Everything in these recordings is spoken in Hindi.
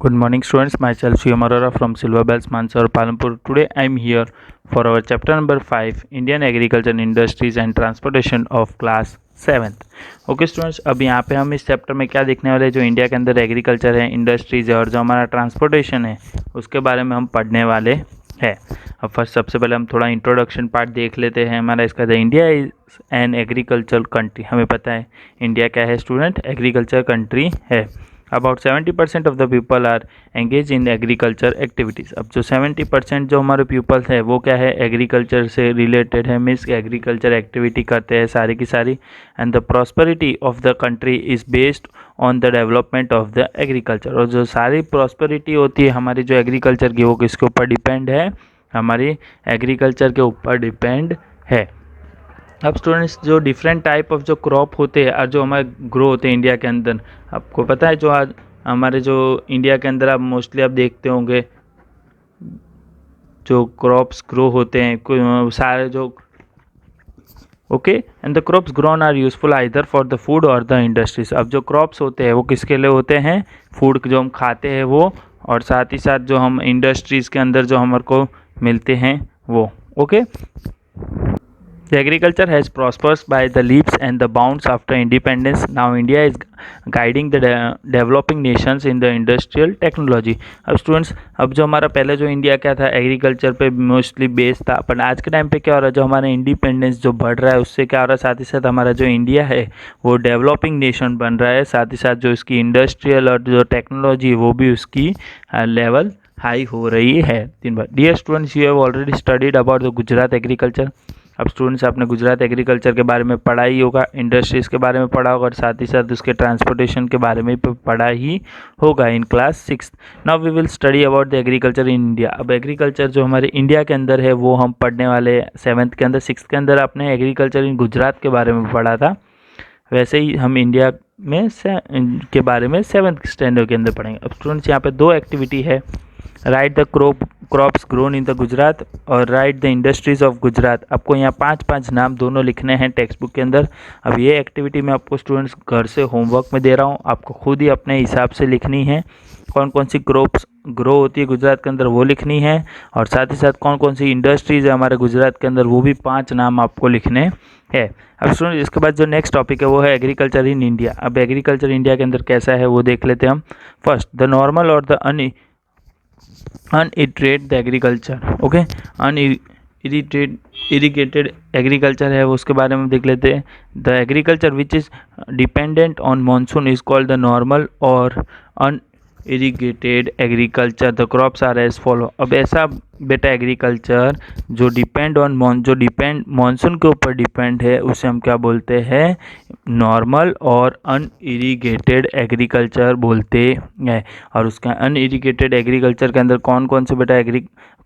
Good morning students, myself Shivam Arora from Silver Bells Mansar Palampur. Today I am here for our chapter number 5 Indian Agriculture Industries and Transportation of class 7th. Okay students, अब यहाँ पे हम इस चैप्टर में क्या देखने वाले हैं, जो इंडिया के अंदर एग्रीकल्चर है, इंडस्ट्रीज है और जो हमारा ट्रांसपोर्टेशन है उसके बारे में हम पढ़ने वाले हैं। अब फर्स्ट सबसे पहले हम थोड़ा इंट्रोडक्शन पार्ट देख लेते हैं हमारा इसका। The India is an agriculture country. हमें पता है इंडिया क्या है स्टूडेंट, एग्रीकल्चर कंट्री है। About 70% of the people are engage in agriculture activities. अब जो 70% जो हमारे पीपल्स है वो क्या है, एग्रीकल्चर से रिलेटेड है, मीन्स एग्रीकल्चर एक्टिविटी करते हैं सारी की सारी। And the prosperity of the country is based on the development of the agriculture. और जो सारी प्रॉस्पेरिटी होती है हमारी जो एग्रीकल्चर की, वो किसके ऊपर डिपेंड है, हमारी एग्रीकल्चर के ऊपर डिपेंड है। अब स्टूडेंट्स, जो डिफरेंट टाइप ऑफ जो क्रॉप होते हैं और जो हमारे ग्रो होते हैं इंडिया के अंदर, आपको पता है जो आज हमारे जो इंडिया के अंदर आप मोस्टली आप देखते होंगे जो क्रॉप्स ग्रो होते हैं सारे जो okay, and the crops grown are useful either for the food और द इंडस्ट्रीज। अब जो क्रॉप्स होते हैं वो किसके लिए होते हैं, फूड जो हम खाते हैं वो, और साथ ही साथ जो हम इंडस्ट्रीज़ के अंदर जो हमारे को मिलते हैं वो। Okay, The agriculture has prospered by the leaps and the bounds after independence. Now India is guiding the developing nations in the industrial technology. अब स्टूडेंट्स, अब जो हमारा पहले जो इंडिया क्या था, एग्रीकल्चर पे मोस्टली बेस्ड था, पर आज के टाइम पे क्या हो रहा है, जो हमारा इंडिपेंडेंस जो बढ़ रहा है उससे क्या हो रहा है, साथ ही साथ हमारा जो इंडिया है वो डेवलपिंग नेशन बन रहा है। साथ ही साथ जो इसकी इंडस्ट्रियल और जो टेक्नोलॉजी वो भी उसकी लेवल हाई हो रही है दिन भर। Dear students, you have already studied about the Gujarat agriculture. अब स्टूडेंट्स, आपने गुजरात एग्रीकल्चर के बारे में पढ़ा ही होगा, इंडस्ट्रीज़ के बारे में पढ़ा होगा और साथ ही साथ उसके ट्रांसपोर्टेशन के बारे में पढ़ा ही होगा in class 6। Now we will study about the agriculture in India. अब एग्रीकल्चर जो हमारे इंडिया के अंदर है वो हम पढ़ने वाले 7th के अंदर। 6th के अंदर आपने एग्रीकल्चर इन गुजरात के बारे में पढ़ा था, वैसे ही हम इंडिया में के बारे में 7th स्टैंडर्ड के अंदर पढ़ेंगे। अब स्टूडेंट्स, यहाँ पे दो एक्टिविटी है, write the crops grown in the Gujarat और write the industries of Gujarat. आपको यहाँ 5-5 नाम दोनों लिखने हैं टेक्स्ट बुक के अंदर। अब ये एक्टिविटी मैं आपको स्टूडेंट्स घर से होमवर्क में दे रहा हूँ, आपको खुद ही अपने हिसाब से लिखनी है। कौन कौन सी क्रॉप्स ग्रो होती है गुजरात के अंदर वो लिखनी है, और साथ ही साथ कौन कौन सी इंडस्ट्रीज है हमारे गुजरात के अंदर वो भी 5 नाम आपको लिखने हैं। अब स्टूडेंट, इसके बाद जो नेक्स्ट टॉपिक है वो है एग्रीकल्चर इन इंडिया। अब एग्रीकल्चर इंडिया के अंदर कैसा है वो देख लेते हैं हम। फर्स्ट, द नॉर्मल और the unirrigated agriculture. Okay, irrigated agriculture है वो, उसके बारे में देख लेते हैं। The agriculture which is dependent on monsoon is called the normal और unirrigated agriculture. The crops are as follow. अब ऐसा बेटा एग्रीकल्चर जो डिपेंड ऑन मानसून के ऊपर डिपेंड है उसे हम क्या बोलते हैं, नॉर्मल और अनइरिगेटेड एग्रीकल्चर बोलते हैं। और उसका अनइरिगेटेड एग्रीकल्चर के अंदर कौन कौन से बेटा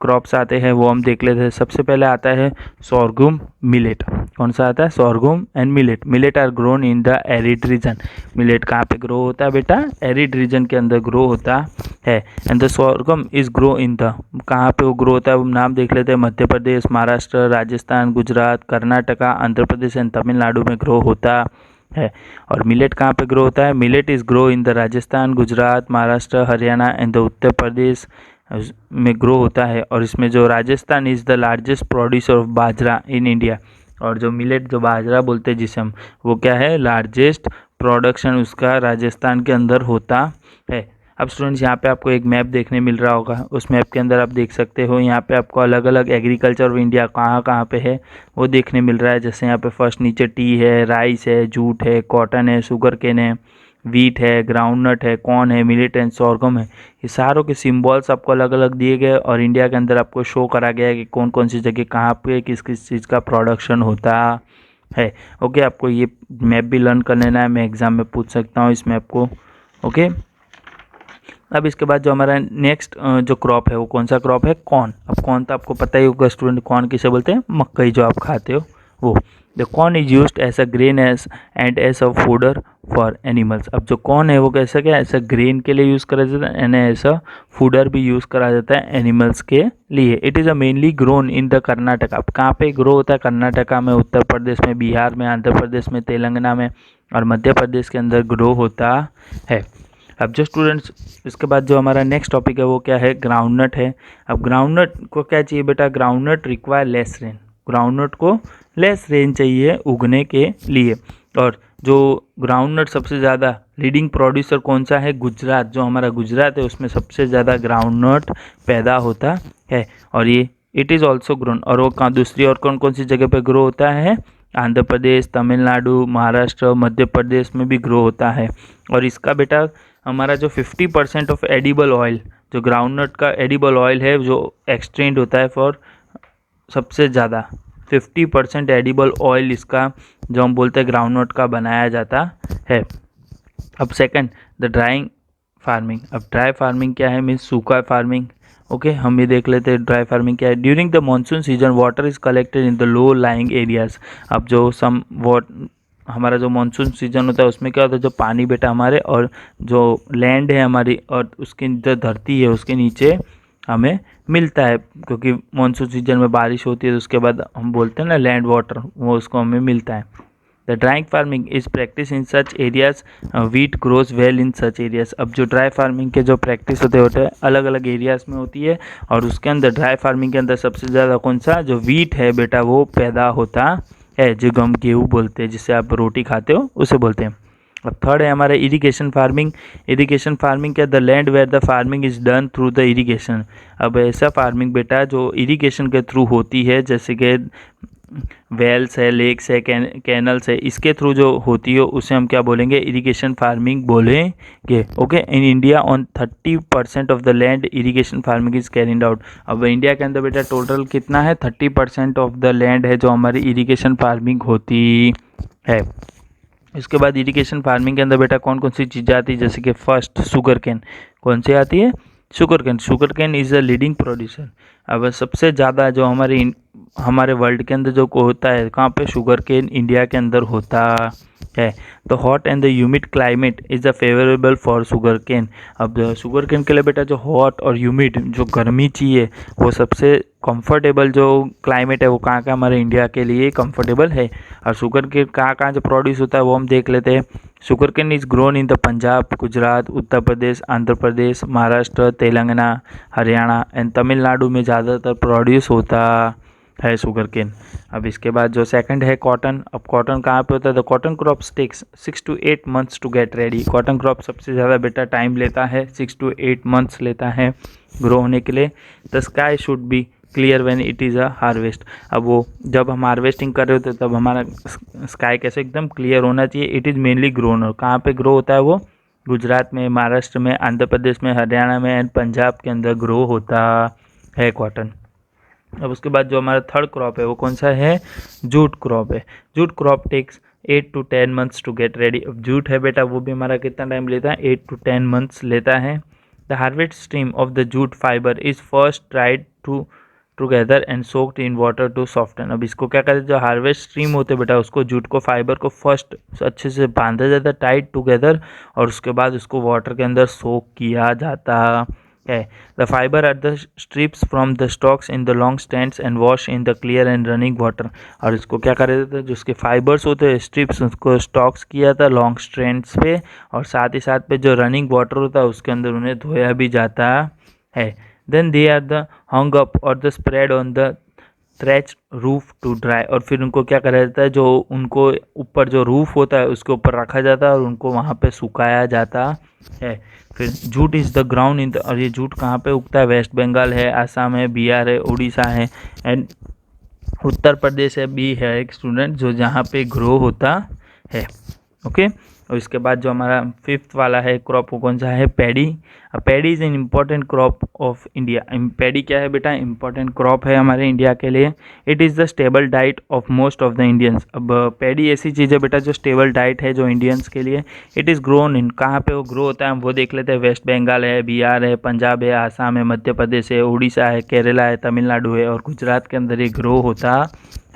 क्रॉप्स आते हैं वो हम देख लेते हैं। सबसे पहले आता है सोरगुम मिलेट। कौन सा आता है, sorghum and millet. Millet are grown in the arid region. Millet कहाँ पे ग्रो होता है बेटा, एरिड रीजन के अंदर ग्रो होता है। And the sorghum is grow in the, कहाँ पे वो ग्रो होता है वो नाम देख लेते हैं। मध्य प्रदेश, महाराष्ट्र, राजस्थान, गुजरात, कर्नाटका, आंध्र प्रदेश एंड तमिलनाडु में ग्रो होता है। और मिलेट कहाँ पे ग्रो होता है, millet is grow in the Rajasthan, Gujarat, Maharashtra, Haryana and the Uttar Pradesh में ग्रो होता है। और इसमें जो Rajasthan is the largest producer of bajra in India. और जो मिलेट जो बाजरा बोलते हैं जिसे हम, वो क्या है, लार्जेस्ट प्रोडक्शन उसका राजस्थान के अंदर होता है। अब स्टूडेंट्स, यहाँ पे आपको एक मैप देखने मिल रहा होगा, उस मैप के अंदर आप देख सकते हो यहाँ पे आपको अलग अलग एग्रीकल्चर ऑफ इंडिया कहाँ कहाँ पे है वो देखने मिल रहा है। जैसे यहाँ पे फर्स्ट नीचे टी है, राइस है, जूट है, कॉटन है, शुगर केन है, वीट है, ग्राउंडनट है, कॉर्न है, मिलेट एंड सोरगम है। ये सारों के सिंबल्स आपको अलग अलग दिए गए और इंडिया के अंदर आपको शो करा गया है कि कौन कौन सी जगह कहाँ पे किस किस चीज़ का प्रोडक्शन होता है। ओके, आपको ये मैप भी लर्न कर लेना है, मैं एग्ज़ाम में पूछ सकता हूँ इस मैप को। ओके, अब इसके बाद जो हमारा नेक्स्ट जो क्रॉप है वो कौन सा क्रॉप है, कॉर्न। अब कॉर्न तो आपको पता ही होगा स्टूडेंट, कॉर्न किसे बोलते हैं, मकई जो आप खाते हो वो। The corn is used as a grain and as a fodder for animals. अब जो कॉर्न है वो कैसा क्या, ऐसा ग्रेन के लिए यूज़ करा जाता है एंड ऐसा फूडर भी यूज़ करा जाता है एनिमल्स के लिए। It is a mainly grown in the Karnataka. अब कहाँ पे ग्रो होता है, कर्नाटका में, उत्तर प्रदेश में, बिहार में, आंध्र प्रदेश में, तेलंगाना में और मध्य प्रदेश के अंदर ग्रो होता है। अब जो स्टूडेंट्स इसके बाद जो हमारा नेक्स्ट टॉपिक है वो क्या है, ग्राउंडनट है। अब ग्राउंडनट को क्या चाहिए बेटा, groundnut require less rain, groundnut को लेस रेन चाहिए उगने के लिए। और जो ग्राउंडनट सबसे ज़्यादा लीडिंग प्रोड्यूसर कौन सा है, गुजरात, जो हमारा गुजरात है उसमें सबसे ज़्यादा ग्राउंडनट पैदा होता है। और ये इट इज़ ऑल्सो ग्रोन, और वो कहाँ दूसरी और कौन कौन सी जगह पे ग्रो होता है, आंध्र प्रदेश, तमिलनाडु, महाराष्ट्र, मध्य प्रदेश में भी ग्रो होता है। और इसका बेटा हमारा जो 50% ऑफ एडिबल ऑयल, जो ग्राउंडनट का एडिबल ऑयल है जो एक्सट्रेंड होता है फॉर सबसे ज़्यादा 50% एडिबल ऑयल इसका जो हम बोलते हैं ग्राउंडनट का बनाया जाता है। अब सेकंड, द ड्राइंग फार्मिंग। अब ड्राई फार्मिंग क्या है, मीन्स सूखा फार्मिंग। ओके, हम ये देख लेते हैं ड्राई फार्मिंग क्या है। During the monsoon season water is collected in the low lying areas. अब जो हमारा जो मानसून सीजन होता है उसमें क्या होता है, जो पानी बेटा हमारे और जो लैंड है हमारी और उसकी जो धरती है उसके नीचे हमें मिलता है, क्योंकि मानसून सीजन में बारिश होती है तो उसके बाद हम बोलते हैं ना लैंड वाटर, वो उसको हमें मिलता है। The drawing farming is practice in such areas, wheat grows well in such areas. अब जो ड्राई फार्मिंग के जो प्रैक्टिस होते हैं अलग अलग एरियाज में होती है, और उसके अंदर ड्राई फार्मिंग के अंदर सबसे ज़्यादा कौन सा, जो वीट है बेटा वो पैदा होता है, जो हम गेहूँ बोलते हैं, जिससे आप रोटी खाते हो उसे बोलते हैं। अब थर्ड है हमारा इरिगेशन फार्मिंग। इरिगेशन फार्मिंग क्या, the land where the farming is done through the irrigation. अब ऐसा फार्मिंग बेटा जो इरिगेशन के थ्रू होती है, जैसे कि वेल्स है, लेक्स है, कैनल्स है, इसके थ्रू जो होती है उसे हम क्या बोलेंगे, इरिगेशन फार्मिंग बोलेंगे। Okay, in India on 30% of the land irrigation farming is carried out. अब इंडिया के अंदर बेटा टोटल कितना है, 30% ऑफ द लैंड है जो हमारी इरिगेशन फार्मिंग होती है। इसके बाद इरिगेशन फार्मिंग के अंदर बेटा कौन कौन सी चीज़ें आती है, जैसे कि फर्स्ट शुगर कैन। कौन सी आती है, sugar cane. Sugar cane is a leading producer. अब सबसे ज़्यादा जो हमारे वर्ल्ड के अंदर जो को होता है, कहाँ पे, शुगर केन इंडिया के अंदर होता है। तो hot and the humid climate is a favourable for sugar cane. अब शुगर केन के लिए बेटा जो हॉट और ह्यूमिड जो गर्मी चाहिए वो सबसे कंफर्टेबल जो क्लाइमेट है वो कहाँ का, हमारे इंडिया के लिए कंफर्टेबल है। और शुगर केन कहाँ कहाँ जो प्रोड्यूस होता है वो हम देख लेते हैं। Sugar cane is grown in the Punjab, Gujarat, Uttar Pradesh, Andhra Pradesh, Maharashtra, Telangana, Haryana and Tamil Nadu में ज़्यादातर प्रोड्यूस होता है शुगर केन। अब इसके बाद जो सेकंड है कॉटन। अब कॉटन कहाँ पे होता है, the cotton crops takes 6 to 8 months to get ready. Cotton crop सबसे ज़्यादा बेटा टाइम लेता है, 6 to 8 months लेता है ग्रो होने के लिए। The sky should be clear when it is a harvest. अब वो जब हम हार्वेस्टिंग कर रहे होते हैं तब हमारा स्काई कैसे एकदम क्लियर होना चाहिए। इट इज़ मेनली ग्रोन, और कहाँ पे ग्रो होता है वो, गुजरात में, महाराष्ट्र में, आंध्र प्रदेश में, हरियाणा में एंड पंजाब के अंदर ग्रो होता है कॉटन। अब उसके बाद जो हमारा थर्ड क्रॉप है वो कौन सा है, जूट क्रॉप है। Jute crop takes 8 to 10 months to get ready. अब जूट है बेटा वो भी हमारा कितना टाइम लेता है, 8 to 10 months लेता है। The harvest stream of the jute fibre is first tried together and soaked in water to soften. अब इसको क्या कहते हैं, जो हार्वेस्ट स्ट्रीम होते हैं बेटा उसको, जूट को, फाइबर को फर्स्ट अच्छे से बांधा जाता है टाइट टुगेदर, और उसके बाद उसको वाटर के अंदर सोक किया जाता है। The fibre are the strips from the stalks in the long stands and wash in the clear and running water. और इसको क्या कर रहे थे, जो उसके फाइबर्स होते हैं स्ट्रिप्स, उसको स्टॉक्स किया था लॉन्ग स्ट्रैंड्स पे, और साथ ही साथ पे जो रनिंग वाटर होता है उसके अंदर उन्हें धोया भी जाता है। Then they are the hung up और the spread on the thatch roof to dry. और फिर उनको क्या करा जाता है, जो उनको ऊपर जो रूफ होता है उसके ऊपर रखा जाता है और उनको वहाँ पे सुखाया जाता है। फिर jute is the ground in the, और ये जूट कहाँ पे उगता है, वेस्ट बंगाल है, आसाम है, बिहार है, उड़ीसा है एंड उत्तर प्रदेश है भी है एक स्टूडेंट जो जहाँ पे ग्रो होता है। ओके, और इसके बाद जो हमारा फिफ्थ वाला है क्रॉप वो कौन सा है, paddy. Paddy is an important crop of India. Paddy क्या है बेटा, इंपॉर्टेंट क्रॉप है हमारे इंडिया के लिए। It is the stable diet of most of the Indians. अब पैडी ऐसी चीज़ है बेटा जो स्टेबल डाइट है जो इंडियंस के लिए। इट इज़ ग्रोन इन, कहाँ पे वो ग्रो होता है हम वो देख लेते हैं। वेस्ट बंगाल है, बिहार है, पंजाब है, आसाम है, मध्य प्रदेश है, उड़ीसा है, केरला है, तमिलनाडु है और गुजरात के अंदर ये ग्रो होता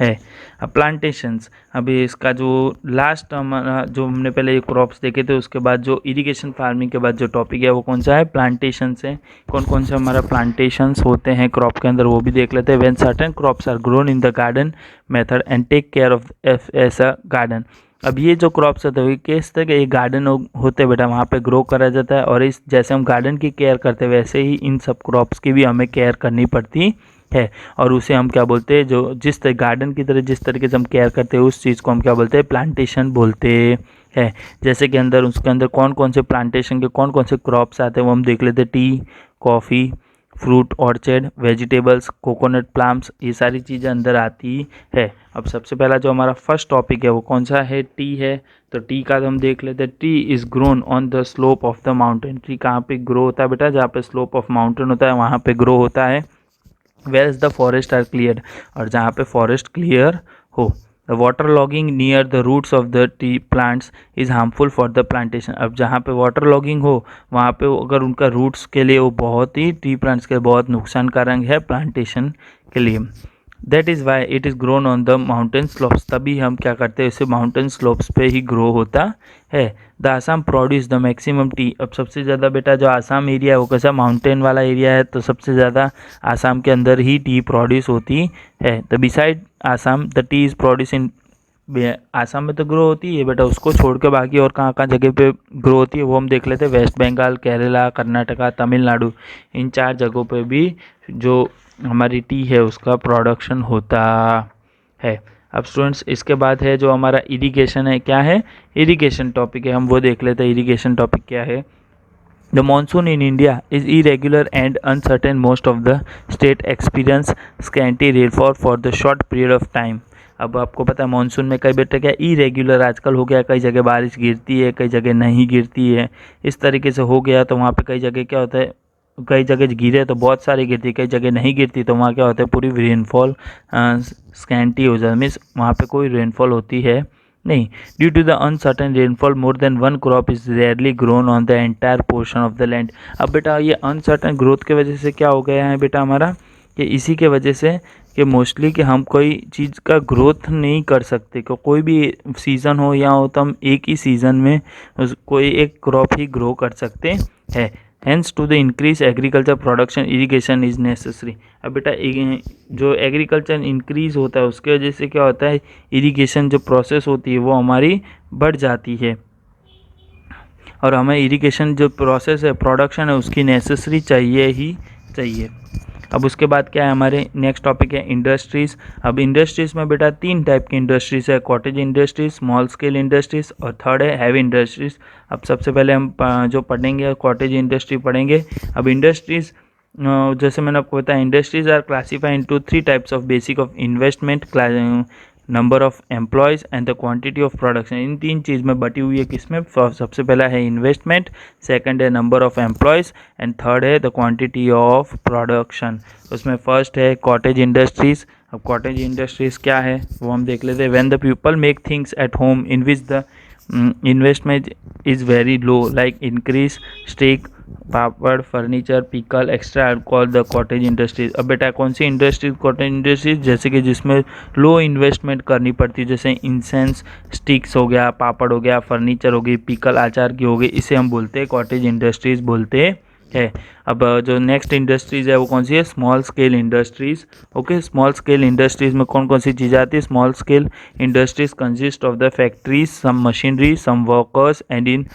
है। अब प्लांटेशंस, अभी इसका जो लास्ट हमारा जो हमने पहले ये क्रॉप्स देखे थे उसके बाद जो इरिगेशन फार्मिंग के बाद जो टॉपिक है वो कौन सा है, प्लांटेशंस है। कौन कौन से हमारा प्लांटेशंस होते हैं क्रॉप के अंदर वो भी देख लेते हैं। When certain crops are grown in the garden method and take care of as a garden. अब ये जो क्रॉप्स होते हैं किस तरह के, ये गार्डन होते हैं बेटा, वहाँ पे ग्रो करा जाता है, और इस जैसे हम गार्डन की केयर करते हैं वैसे ही इन सब क्रॉप्स की भी हमें केयर करनी पड़ती है। और उसे हम क्या बोलते हैं, जो जिस तरह गार्डन की तरह जिस तरीके से हम केयर करते हैं उस चीज़ को हम क्या बोलते हैं, प्लांटेशन बोलते हैं। जैसे कि उसके अंदर कौन कौन से प्लांटेशन के कौन कौन से क्रॉप्स आते हैं वो हम देख लेते हैं। Tea, coffee, fruit orchard, vegetables, coconut palms, ये सारी चीज़ें अंदर आती है। अब सबसे पहला जो हमारा फर्स्ट टॉपिक है वो कौन सा है, टी है। तो टी का हम देख लेते हैं। T is grown on the slope of the mountain. T कहाँ पे ग्रो होता है बेटा, जहाँ पे स्लोप ऑफ माउंटेन होता है वहाँ पे ग्रो होता है। Where is the forest are clear, और जहाँ पे फॉरेस्ट क्लियर हो। The water logging near the roots of the tea plants is harmful for the plantation. अब जहाँ पे वाटर लॉगिंग हो वहाँ पे अगर उनका रूट्स के लिए वो बहुत ही टी प्लांट्स के बहुत नुकसान कारक है प्लांटेशन के लिए। That is why it is grown on the mountain slopes. तभी हम क्या करते हैं, इसे माउंटेन स्लोप्स पे ही ग्रो होता है। The Assam produce the maximum T. अब सबसे ज़्यादा बेटा जो आसाम एरिया है वो कैसा माउंटेन वाला एरिया है, तो सबसे ज़्यादा आसाम के अंदर ही टी प्रोड्यूस होती है। The beside Assam the T is produce in, Assam में तो ग्रो होती है बेटा, उसको छोड़ के बाकी और कहाँ कहाँ जगह पे ग्रो होती है वो हम देख लेते हैं। वेस्ट बंगाल, केरला, कर्नाटका, तमिलनाडु, इन 4 जगहों पे भी जो हमारी टी है उसका प्रोडक्शन होता है। अब स्टूडेंट्स इसके बाद है जो हमारा इरिगेशन है। क्या है, इरिगेशन टॉपिक है, हम वो देख लेते हैं। इरिगेशन टॉपिक क्या है। The monsoon in India is irregular and uncertain. Most of the state experience scanty rainfall for the short period of time. अब आपको पता है मानसून में कई बेटा क्या इरेग्युलर आजकल हो गया, कई जगह बारिश गिरती है कई जगह नहीं गिरती है, इस तरीके से हो गया। तो वहाँ पे कई जगह क्या होता है, कई जगह गिरे तो बहुत सारी गिरती, कई जगह नहीं गिरती तो वहाँ क्या होता है पूरी रेनफॉल स्कैंटी हो जाती, मीन्स वहाँ पे कोई रेनफॉल होती है नहीं। Due to the uncertain rainfall more than one crop is rarely grown on the entire portion of the land. अब बेटा ये अनसर्टेन ग्रोथ के वजह से क्या हो गया है बेटा हमारा, कि इसी के वजह से कि मोस्टली कि हम कोई चीज़ का ग्रोथ नहीं कर सकते, कि कोई भी सीज़न हो या हो तो हम एक ही सीज़न में कोई एक क्रॉप ही ग्रो कर सकते हैं। Hence to the increase agriculture production irrigation is necessary. अब बेटा जो एग्रीकल्चर इंक्रीज होता है उसके वजह से क्या होता है, इरिगेशन जो प्रोसेस होती है वो हमारी बढ़ जाती है, और हमें इरिगेशन जो प्रोसेस है प्रोडक्शन है उसकी नेसेसरी चाहिए ही चाहिए। अब उसके बाद क्या है, हमारे नेक्स्ट टॉपिक है इंडस्ट्रीज़। अब इंडस्ट्रीज़ में बेटा 3 टाइप की इंडस्ट्रीज़ है, cottage industries, small scale industries और थर्ड है हैवी इंडस्ट्रीज़। अब सबसे पहले हम जो पढ़ेंगे कॉटेज इंडस्ट्री पढ़ेंगे। अब इंडस्ट्रीज़ जैसे मैंने आपको बताया, industries are classified into 3 types of basic of investment, number of employees and the quantity of production. इन 3 चीज़ में बटी हुई है, किसमें, सबसे पहला है इन्वेस्टमेंट, सेकंड है number of employees and third है द क्वांटिटी ऑफ प्रोडक्शन। उसमें फर्स्ट है कॉटेज इंडस्ट्रीज़। अब कॉटेज इंडस्ट्रीज़ क्या है वो हम देख लेते हैं। When the people make things at home in which the investment is very low like increase stake, papad, furniture, pickle, extra call the cottage industries. अब बेटा कौन सी इंडस्ट्रीज, कॉटेज इंडस्ट्रीज जैसे कि जिसमें लो इन्वेस्टमेंट करनी पड़ती है, जैसे इंसेंस स्टिक्स हो गया, पापड़ हो गया, फर्नीचर हो गई, पिकल अचार की हो गई, इसे हम बोलते हैं कॉटेज इंडस्ट्रीज बोलते है। अब जो नेक्स्ट इंडस्ट्रीज़ है वो कौन सी है, small scale industries. Okay, small scale industries में कौन कौन सी चीज़ें आती है। Small scale industries consist of the factories, some machinery, some workers and in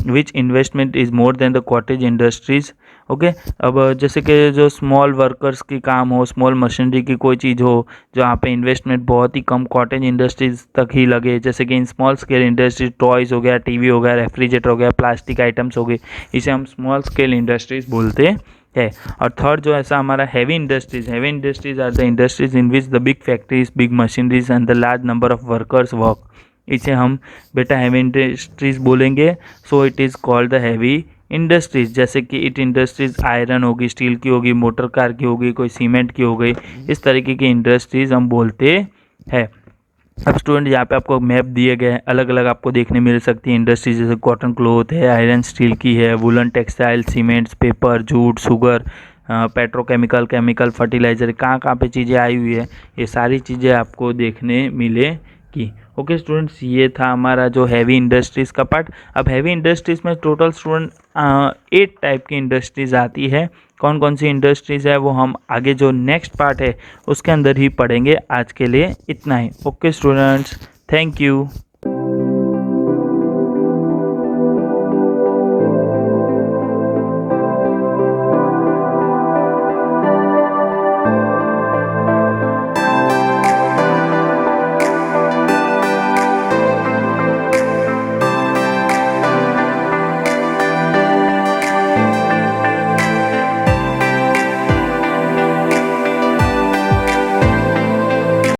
which investment is more than the cottage industries. Okay, अब जैसे कि जो स्मॉल वर्कर्स की काम हो, स्मॉल मशीनरी की कोई चीज़ हो जहाँ पे इन्वेस्टमेंट बहुत ही कम कॉटेज इंडस्ट्रीज तक ही लगे, जैसे कि in small scale industries toys हो गया, टीवी हो गया, रेफ्रिजरेटर हो गया, प्लास्टिक आइटम्स हो गए, इसे हम स्मॉल स्केल इंडस्ट्रीज बोलते है। और थर्ड जो ऐसा हमारा heavy industries. Heavy industries are the industries in which the big factories, big machineries and the large number of workers work. इसे हम बेटा हैवी इंडस्ट्रीज बोलेंगे। So it is called the heavy industries. जैसे कि इट इंडस्ट्रीज आयरन होगी, स्टील की होगी, मोटर कार की होगी, कोई सीमेंट की हो गई, इस तरीके की इंडस्ट्रीज हम बोलते हैं। अब स्टूडेंट यहाँ पे आपको मैप दिए गए हैं, अलग अलग आपको देखने मिल सकती है इंडस्ट्रीज, जैसे कॉटन क्लॉथ है, आयरन स्टील की है, woollen textile, cements, paper, jute, sugar, petrochemical, chemical, fertiliser, कहाँ कहाँ पे चीज़ें आई हुई है, ये सारी चीज़ें आपको देखने मिलेगी। ओके स्टूडेंट्स, ये था हमारा जो हैवी इंडस्ट्रीज़ का पार्ट। अब हैवी इंडस्ट्रीज़ में टोटल स्टूडेंट 8 टाइप की इंडस्ट्रीज़ आती है। कौन कौन सी इंडस्ट्रीज़ है वो हम आगे जो नेक्स्ट पार्ट है उसके अंदर ही पढ़ेंगे। आज के लिए इतना ही। Okay students, thank you.